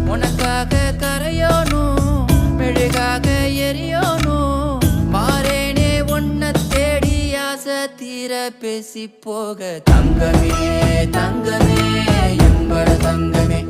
உனக்காக கரையோனும் மெழுகாக எரியோனும் மாறேனே உன்னை தேடி ஆசை தீர பேசி போக தங்கமே தங்கமே என்பட தங்கமே